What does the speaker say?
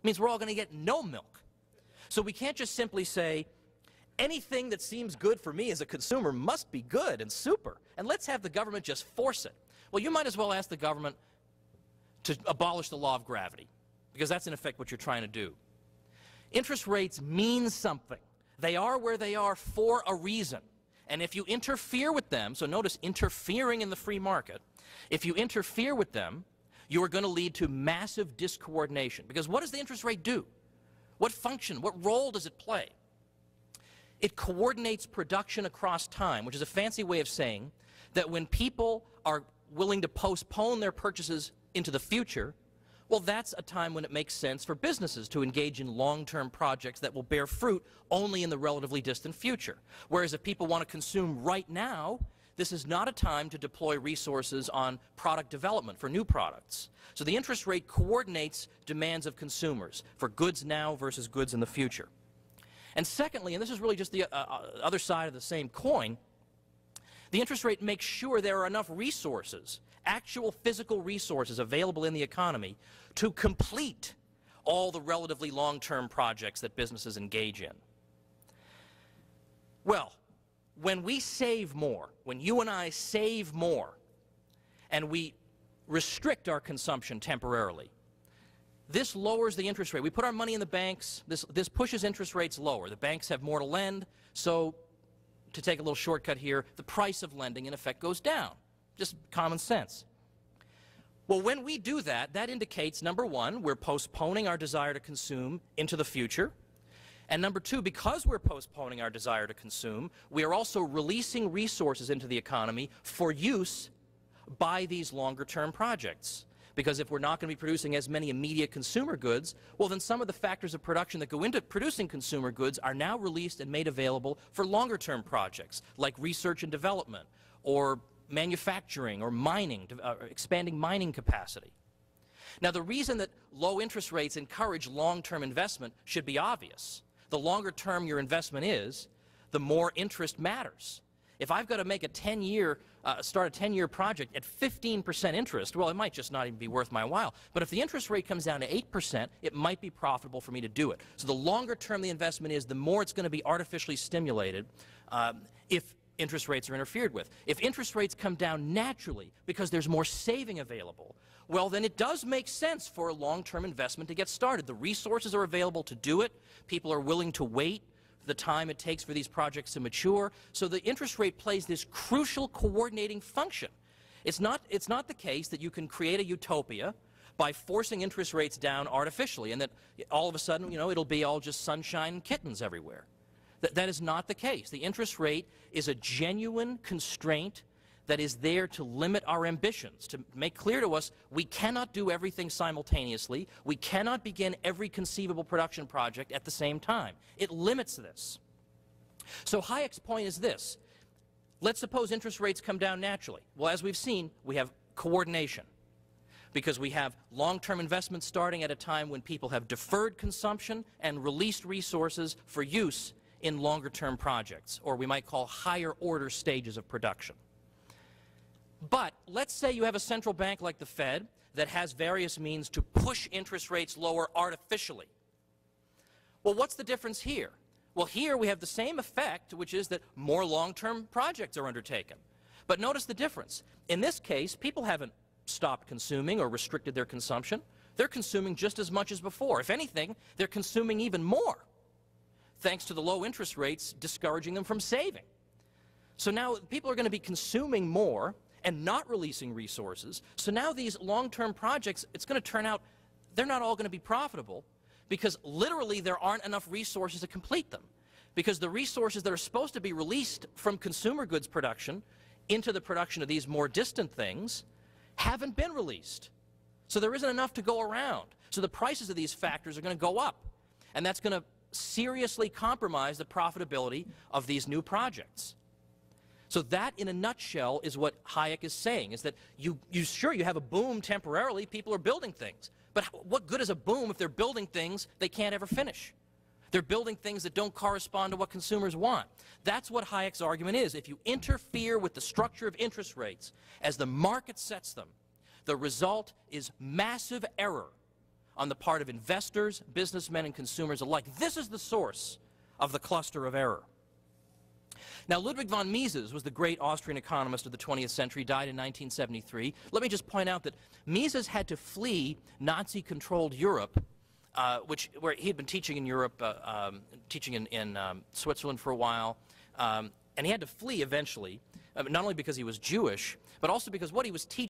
It means we're all going to get no milk. So we can't just simply say, anything that seems good for me as a consumer must be good and super, and let's have the government just force it. Well, you might as well ask the government to abolish the law of gravity, because that's in effect what you're trying to do. Interest rates mean something. They are where they are for a reason. And if you interfere with them, so notice interfering in the free market, if you interfere with them, you are going to lead to massive discoordination. Because what does the interest rate do? What function, what role does it play? It coordinates production across time, which is a fancy way of saying that when people are willing to postpone their purchases into the future, well, that's a time when it makes sense for businesses to engage in long-term projects that will bear fruit only in the relatively distant future. Whereas if people want to consume right now, this is not a time to deploy resources on product development for new products. So the interest rate coordinates demands of consumers for goods now versus goods in the future. And secondly, and this is really just the other side of the same coin, the interest rate makes sure there are enough resources, actual physical resources available in the economy to complete all the relatively long-term projects that businesses engage in. Well, when we save more, when you and I save more, and we restrict our consumption temporarily, this lowers the interest rate. We put our money in the banks, this pushes interest rates lower. The banks have more to lend, so to take a little shortcut here, the price of lending in effect goes down. Just common sense. Well, when we do that, that indicates, number one, we're postponing our desire to consume into the future. And number two, because we're postponing our desire to consume, we are also releasing resources into the economy for use by these longer-term projects. Because if we're not going to be producing as many immediate consumer goods, well, then some of the factors of production that go into producing consumer goods are now released and made available for longer-term projects, like research and development, or manufacturing, or mining, expanding mining capacity. Now, the reason that low interest rates encourage long-term investment should be obvious. The longer term your investment is, the more interest matters. If I've got to make a 10-year, start a 10-year project at 15% interest, well, it might just not even be worth my while. But if the interest rate comes down to 8%, it might be profitable for me to do it. So the longer term the investment is, the more it's going to be artificially stimulated if interest rates are interfered with. If interest rates come down naturally because there's more saving available, well, then it does make sense for a long-term investment to get started. The resources are available to do it. People are willing to wait the time it takes for these projects to mature. So the interest rate plays this crucial coordinating function. It's not the case that you can create a utopia by forcing interest rates down artificially and that all of a sudden, you know, it'll be all just sunshine and kittens everywhere. That is not the case. The interest rate is a genuine constraint that is there to limit our ambitions, to make clear to us we cannot do everything simultaneously. We cannot begin every conceivable production project at the same time. It limits this. So Hayek's point is this. Let's suppose interest rates come down naturally. Well, as we've seen, we have coordination because we have long-term investment starting at a time when people have deferred consumption and released resources for use in longer-term projects, or we might call higher-order stages of production. But let's say you have a central bank like the Fed that has various means to push interest rates lower artificially. Well, what's the difference here? Well, here we have the same effect, which is that more long-term projects are undertaken. But notice the difference. In this case, people haven't stopped consuming or restricted their consumption. They're consuming just as much as before. If anything, they're consuming even more, thanks to the low interest rates discouraging them from saving. So now people are going to be consuming more and not releasing resources. So now these long-term projects, it's going to turn out they're not all going to be profitable because literally there aren't enough resources to complete them. Because the resources that are supposed to be released from consumer goods production into the production of these more distant things haven't been released. So there isn't enough to go around. So the prices of these factors are going to go up. And that's going to seriously compromise the profitability of these new projects. So that, in a nutshell, is what Hayek is saying, is that you have a boom temporarily, people are building things. But what good is a boom if they're building things they can't ever finish? They're building things that don't correspond to what consumers want. That's what Hayek's argument is. If you interfere with the structure of interest rates as the market sets them, the result is massive error on the part of investors, businessmen, and consumers alike. This is the source of the cluster of error. Now, Ludwig von Mises was the great Austrian economist of the 20th century, died in 1973. Let me just point out that Mises had to flee Nazi-controlled Europe, where he had been teaching in Europe, teaching in Switzerland for a while, and he had to flee eventually, not only because he was Jewish, but also because what he was teaching